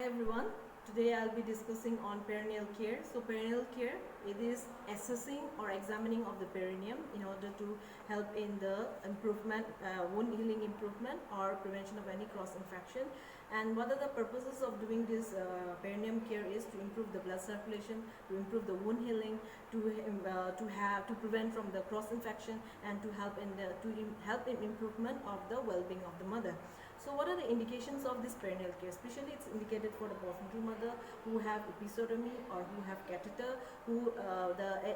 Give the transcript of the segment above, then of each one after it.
Hi everyone, today I'll be discussing on perineal care. So perineal care, it is assessing or examining of the perineum in order to help in the improvement, wound healing improvement or prevention of any cross infection. And what are the purposes of doing this perineum care is to improve the blood circulation, to improve the wound healing, to prevent from the cross infection, and to help in improvement of the well-being of the mother. So what are the indications of this perineal care? Especially it's indicated for the postnatal mother who have episiotomy or who have catheter,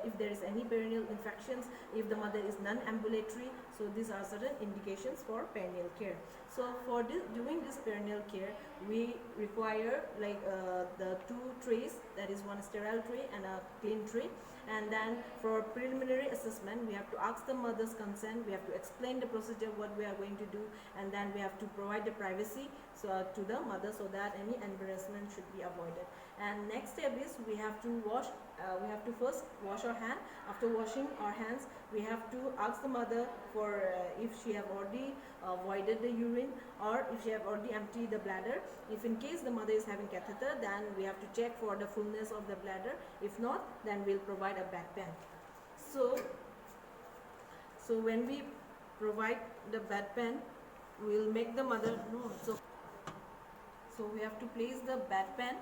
if there is any perineal infections, if the mother is non-ambulatory. So these are certain indications for perineal care. So for doing this perineal care, we require the two trays, that is one sterile tray and a clean tray. And then for preliminary assessment, we have to ask the mother's consent, we have to explain the procedure, what we are going to do, and then we have to provide the privacy to the mother so that any embarrassment should be avoided. And next step is we have to first wash our hand. After washing our hands, we have to ask the mother for if she have already voided the urine or if she have already emptied the bladder. If in case the mother is having catheter, then we have to check for the fullness of the bladder. If not, then we'll provide a bedpan. So when we provide the bedpan, we'll make the mother know. So we have to place the bedpan.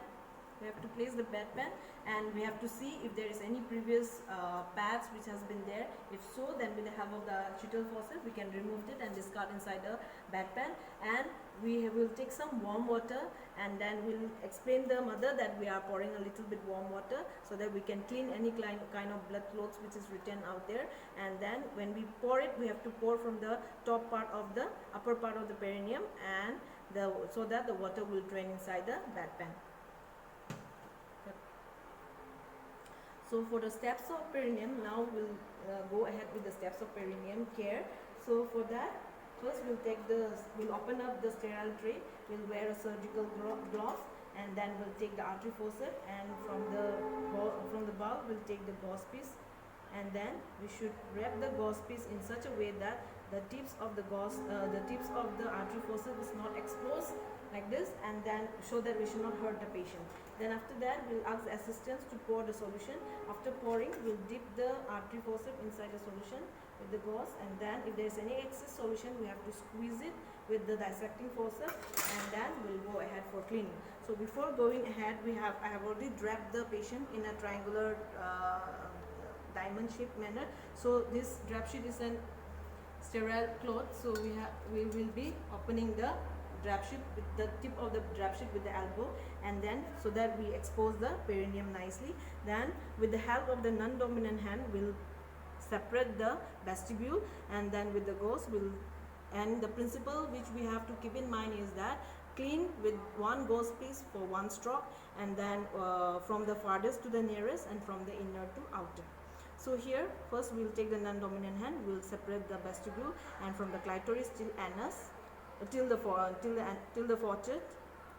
And we have to see if there is any previous pads which has been there. If so, then with the help of the Cheetle faucet, we can remove it and discard inside the bedpan. And we will take some warm water, and then we'll explain the mother that we are pouring a little bit warm water so that we can clean any kind of blood clots which is written out there. And then when we pour it, we have to pour from the top part of the upper part of the perineum, and so that the water will drain inside the bedpan. So for the steps of perineum, now we'll go ahead with the steps of perineum care. So for that, first we'll open up the sterile tray, we'll wear a surgical gloves, and then we'll take the artery faucet, and from the bulb we'll take the gauze piece, and then we should wrap the gauze piece in such a way that the tips of the artery faucet is not exposed like this, and then so that we should not hurt the patient. Then after that, we'll ask the assistants to pour the solution. After pouring, we'll dip the artery faucet inside the solution with the gauze, and then if there is any excess solution, we have to squeeze it with the dissecting forceps, and then we'll go ahead for cleaning. So before going ahead, I have already draped the patient in a triangular diamond shaped manner. So this drap sheet is an sterile cloth, so we will be opening the drap sheet with the tip of the drap sheet with the elbow, and then so that we expose the perineum nicely. Then with the help of the non-dominant hand, we'll separate the vestibule, and then with the gauze and the principle which we have to keep in mind is that clean with one gauze piece for one stroke, and then from the farthest to the nearest, and from the inner to outer. So here first we'll take the non-dominant hand, we'll separate the vestibule, and from the clitoris till anus till the forehead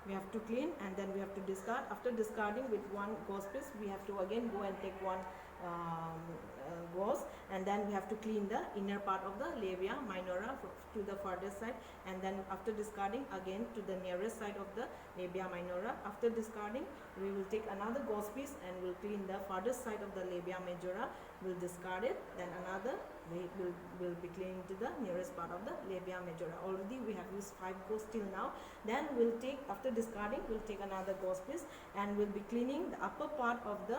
we have to clean, and then we have to discard. After discarding with one gauze piece, we have to again go and take one gauze, and then we have to clean the inner part of the labia minora to the farthest side, and then after discarding again to the nearest side of the labia minora. After discarding, we will take another gauze piece and we'll clean the farthest side of the labia majora, we'll discard it, then another we will be cleaning to the nearest part of the labia majora. Already we have used 5 gauze till now. Then we'll take, after discarding, we'll take another gauze piece and we'll be cleaning the upper part of the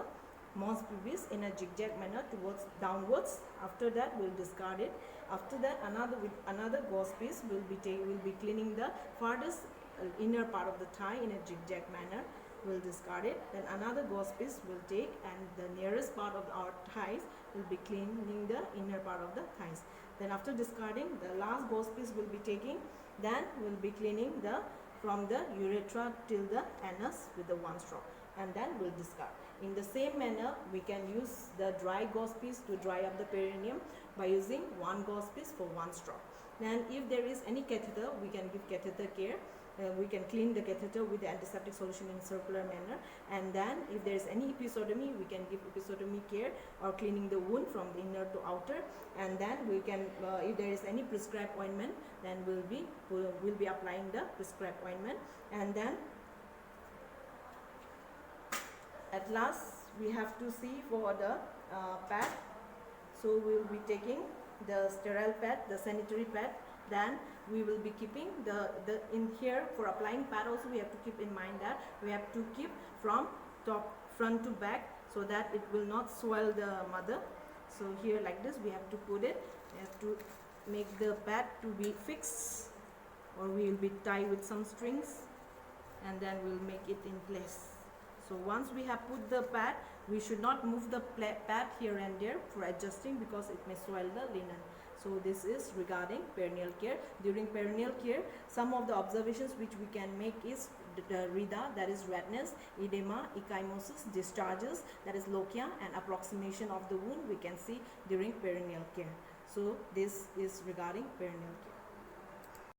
mons pubis in a zigzag manner towards downwards. After that, we'll discard it. After that, with another gauze piece, we'll be cleaning the farthest inner part of the thigh in a zigzag manner. We'll discard it. Then another gauze piece we'll take, and the nearest part of our thighs will be cleaning the inner part of the thighs. Then after discarding, the last gauze piece we'll be taking. Then we'll be cleaning from the urethra till the anus with the one stroke, and then we'll discard. In the same manner, we can use the dry gauze piece to dry up the perineum by using one gauze piece for one stroke. Then if there is any catheter, we can give catheter care. We can clean the catheter with the antiseptic solution in circular manner, and then if there is any episiotomy, we can give episiotomy care or cleaning the wound from the inner to outer. And then we can, if there is any prescribed ointment, then we'll be applying the prescribed ointment. And then at last we have to see for the pad. So we will be taking the sterile pad, the sanitary pad. Then we will be keeping the in here for applying pad also we have to keep in mind that we have to keep from top front to back so that it will not swell the mother. So here like this we have to put it. We have to make the pad to be fixed, or we will be tied with some strings, and then we'll make it in place. So once we have put the pad, we should not move the pad here and there for adjusting because it may swell the linen. So this is regarding perineal care. During perineal care, some of the observations which we can make is the rida, that is redness, edema, ecchymosis, discharges, that is lochia, and approximation of the wound we can see during perineal care. So this is regarding perineal care.